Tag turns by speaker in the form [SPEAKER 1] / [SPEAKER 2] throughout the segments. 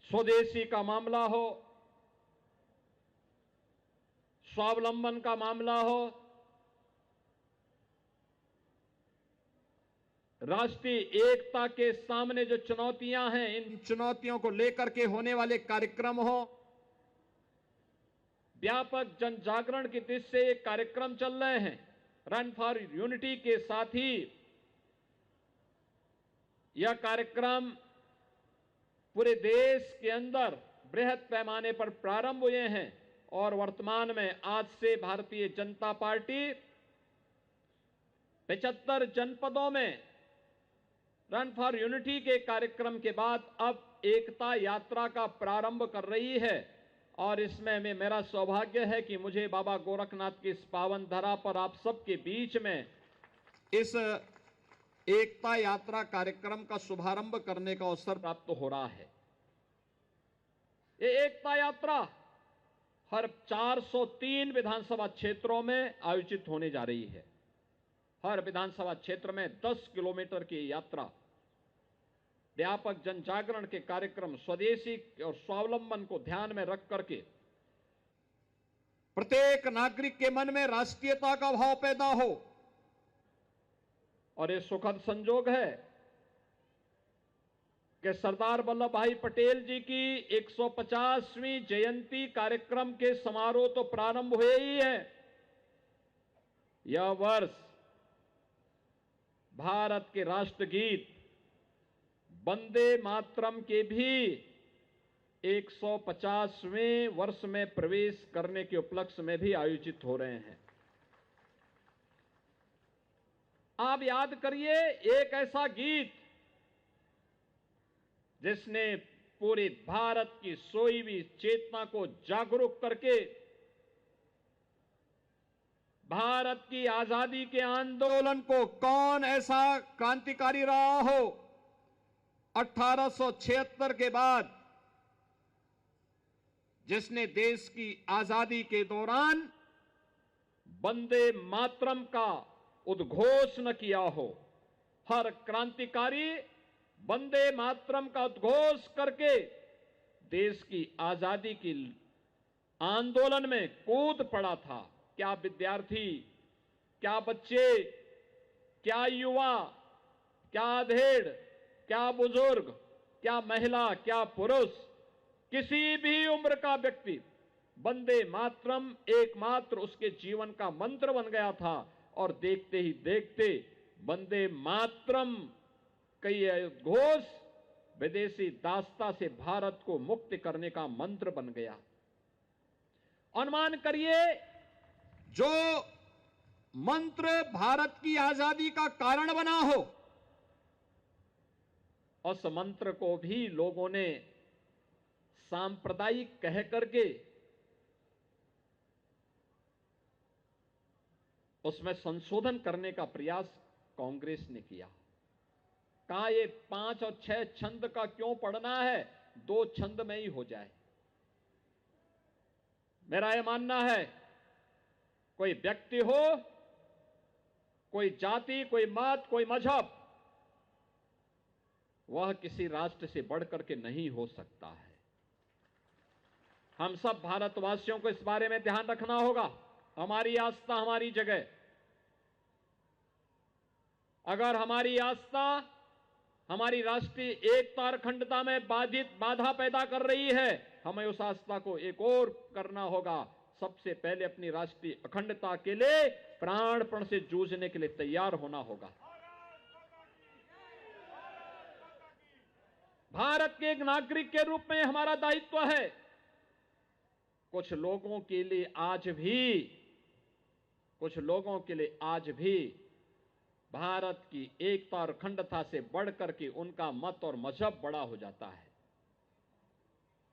[SPEAKER 1] स्वदेशी का मामला हो, स्वावलंबन का मामला हो, राष्ट्रीय एकता के सामने जो चुनौतियां हैं, इन चुनौतियों को लेकर के होने वाले कार्यक्रम हो, व्यापक जन जागरण की दृष्टि से ये कार्यक्रम चल रहे हैं। रन फॉर यूनिटी के साथ ही यह कार्यक्रम पूरे देश के अंदर बृहद पैमाने पर प्रारंभ हुए हैं और वर्तमान में आज से भारतीय जनता पार्टी 75 जनपदों में रन फॉर यूनिटी के कार्यक्रम के बाद अब एकता यात्रा का प्रारंभ कर रही है और इसमें मेरा सौभाग्य है कि मुझे बाबा गोरखनाथ की इस पावन धरा पर आप सबके बीच में इस एकता यात्रा कार्यक्रम का शुभारंभ करने का अवसर प्राप्त हो रहा है। ये एकता यात्रा हर 403 विधानसभा क्षेत्रों में आयोजित होने जा रही है। हर विधानसभा क्षेत्र में 10 किलोमीटर की यात्रा व्यापक जन जागरण के कार्यक्रम, स्वदेशी और स्वावलंबन को ध्यान में रख करके प्रत्येक नागरिक के मन में राष्ट्रीयता का भाव पैदा हो। और ये सुखद संजोग है कि सरदार वल्लभ भाई पटेल जी की 150वीं जयंती कार्यक्रम के समारोह तो प्रारंभ हुए ही है। यह वर्ष भारत के राष्ट्रगीत वंदे मातरम के भी 150वें वर्ष में प्रवेश करने के उपलक्ष्य में भी आयोजित हो रहे हैं। आप याद करिए, एक ऐसा गीत जिसने पूरे भारत की सोई हुई चेतना को जागरूक करके भारत की आजादी के आंदोलन को, कौन ऐसा क्रांतिकारी रहा हो 1876 के बाद जिसने देश की आजादी के दौरान वंदे मातरम का उद्घोष न किया हो। हर क्रांतिकारी वंदे मातरम का उद्घोष करके देश की आजादी की आंदोलन में कूद पड़ा था। क्या विद्यार्थी, क्या बच्चे, क्या युवा, क्या अधेड़, क्या बुजुर्ग, क्या महिला, क्या पुरुष, किसी भी उम्र का व्यक्ति वंदे मातरम एकमात्र उसके जीवन का मंत्र बन गया था और देखते ही देखते वंदे मातरम कई घोष विदेशी दासता से भारत को मुक्त करने का मंत्र बन गया। अनुमान करिए, जो मंत्र भारत की आजादी का कारण बना हो, उस मंत्र को भी लोगों ने सांप्रदायिक कह करके उसमें संशोधन करने का प्रयास कांग्रेस ने किया। कहा ये 5 और 6 छंद का क्यों पढ़ना है, 2 छंद में ही हो जाए। मेरा यह मानना है, कोई व्यक्ति हो, कोई जाति, कोई मत, कोई मजहब, वह किसी राष्ट्र से बढ़कर के नहीं हो सकता है। हम सब भारतवासियों को इस बारे में ध्यान रखना होगा। हमारी आस्था हमारी जगह। अगर हमारी आस्था हमारी राष्ट्रीय एकता और अखंडता में बाधा पैदा कर रही है, हमें उस आस्था को एक और करना होगा। सबसे पहले अपनी राष्ट्रीय अखंडता के लिए प्राणपण से जूझने के लिए तैयार होना होगा। भारत के एक नागरिक के रूप में हमारा दायित्व है। कुछ लोगों के लिए आज भी भारत की एकता और अखंडता से बढ़कर के उनका मत और मजहब बड़ा हो जाता है।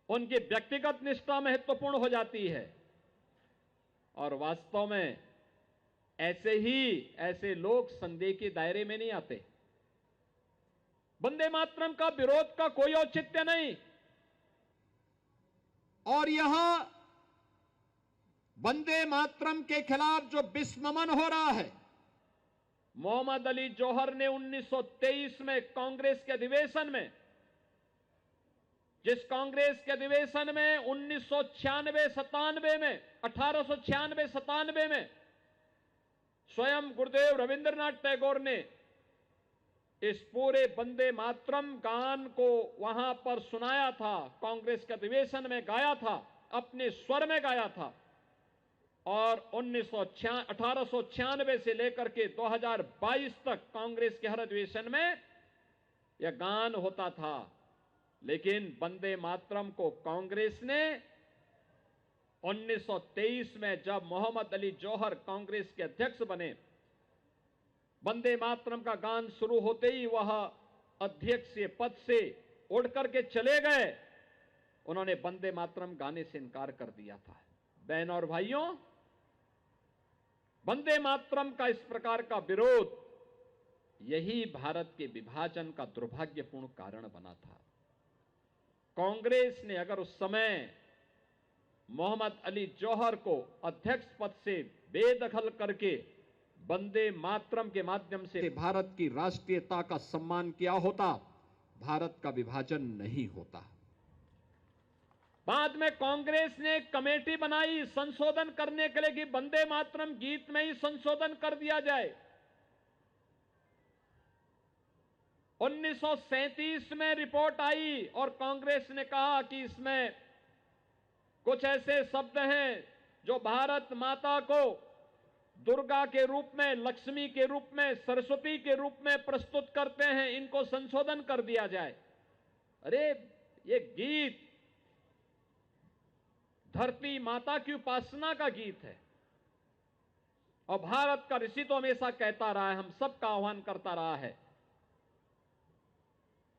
[SPEAKER 1] उनकी व्यक्तिगत निष्ठा महत्वपूर्ण हो जाती है और वास्तव में ऐसे लोग संदेह के दायरे में नहीं आते। वंदे मातरम का विरोध का कोई औचित्य नहीं। और यहां वंदे मातरम के खिलाफ जो विस्ममन हो रहा है, मोहम्मद अली जौहर ने 1923 में कांग्रेस के अधिवेशन में जिस कांग्रेस के अधिवेशन में 1896-97 में स्वयं गुरुदेव रविंद्रनाथ टैगोर ने इस पूरे वंदे मातरम गान को वहां पर सुनाया था, कांग्रेस के अधिवेशन में गाया था, अपने स्वर में गाया था। और 1896 से लेकर के 2022 तक कांग्रेस के हर अधिवेशन में यह गान होता था। लेकिन वंदे मातरम को कांग्रेस ने 1923 में जब मोहम्मद अली जौहर कांग्रेस के अध्यक्ष बने, वंदे मातरम का गान शुरू होते ही वह अध्यक्ष पद से उड़ करके चले गए। उन्होंने वंदे मातरम गाने से इनकार कर दिया था। बहनों और भाइयों, वंदे मातरम का इस प्रकार का विरोध यही भारत के विभाजन का दुर्भाग्यपूर्ण कारण बना था। कांग्रेस ने अगर उस समय मोहम्मद अली जौहर को अध्यक्ष पद से बेदखल करके वंदे मातरम के माध्यम से भारत की राष्ट्रीयता का सम्मान किया होता, भारत का विभाजन नहीं होता। बाद में कांग्रेस ने एक कमेटी बनाई संशोधन करने के लिए कि वंदे मातरम गीत में ही संशोधन कर दिया जाए। 1937 में रिपोर्ट आई और कांग्रेस ने कहा कि इसमें कुछ ऐसे शब्द हैं जो भारत माता को दुर्गा के रूप में, लक्ष्मी के रूप में, सरस्वती के रूप में प्रस्तुत करते हैं, इनको संशोधन कर दिया जाए। अरे ये गीत धरती माता की उपासना का गीत है और भारत का ऋषि तो हमेशा कहता रहा है, हम सबका आह्वान करता रहा है,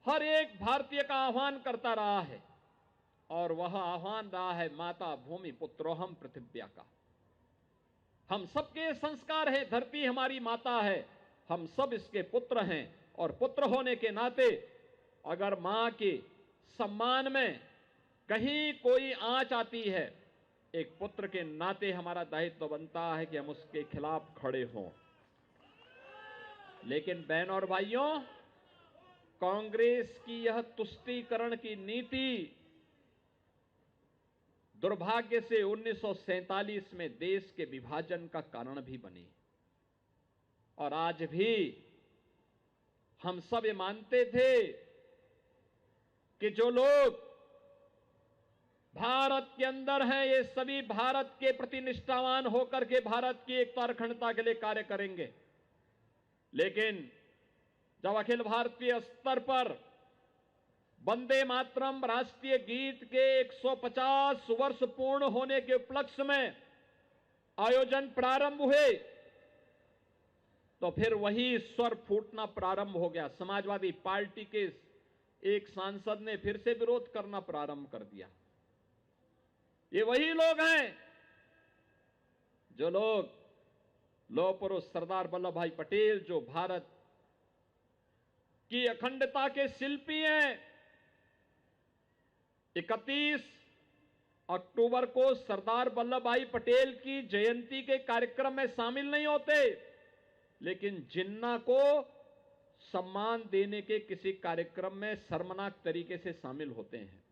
[SPEAKER 1] हर एक भारतीय का आह्वान करता रहा है और वह आह्वान रहा है माता भूमि पुत्रोहम पृथिव्या का। हम सबके संस्कार है, धरती हमारी माता है, हम सब इसके पुत्र हैं और पुत्र होने के नाते अगर मां के सम्मान में कहीं कोई आंच आती है, एक पुत्र के नाते हमारा दायित्व बनता है कि हम उसके खिलाफ खड़े हों। लेकिन बहनों और भाइयों, कांग्रेस की यह तुष्टीकरण की नीति दुर्भाग्य से 1947 में देश के विभाजन का कारण भी बनी और आज भी हम सब ये मानते थे कि जो लोग भारत के अंदर हैं ये सभी भारत के प्रति निष्ठावान होकर के भारत की एकता और अखंडता के लिए कार्य करेंगे। लेकिन जब अखिल भारतीय स्तर पर वंदे मातरम राष्ट्रीय गीत के 150 वर्ष पूर्ण होने के उपलक्ष्य में आयोजन प्रारंभ हुए तो फिर वही स्वर फूटना प्रारंभ हो गया। समाजवादी पार्टी के एक सांसद ने फिर से विरोध करना प्रारंभ कर दिया। ये वही लोग हैं जो लोग लौह पुरुष सरदार वल्लभ भाई पटेल, जो भारत की अखंडता के शिल्पी हैं, 31 अक्टूबर को सरदार वल्लभ भाई पटेल की जयंती के कार्यक्रम में शामिल नहीं होते, लेकिन जिन्ना को सम्मान देने के किसी कार्यक्रम में शर्मनाक तरीके से शामिल होते हैं।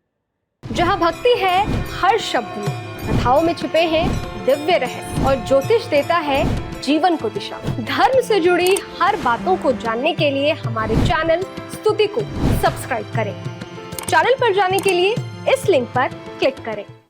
[SPEAKER 2] जहाँ भक्ति है हर शब्द में, कथाओं में छुपे हैं दिव्य रहस्य और ज्योतिष देता है जीवन को दिशा। धर्म से जुड़ी हर बातों को जानने के लिए हमारे चैनल स्तुति को सब्सक्राइब करें। चैनल पर जाने के लिए इस लिंक पर क्लिक करें।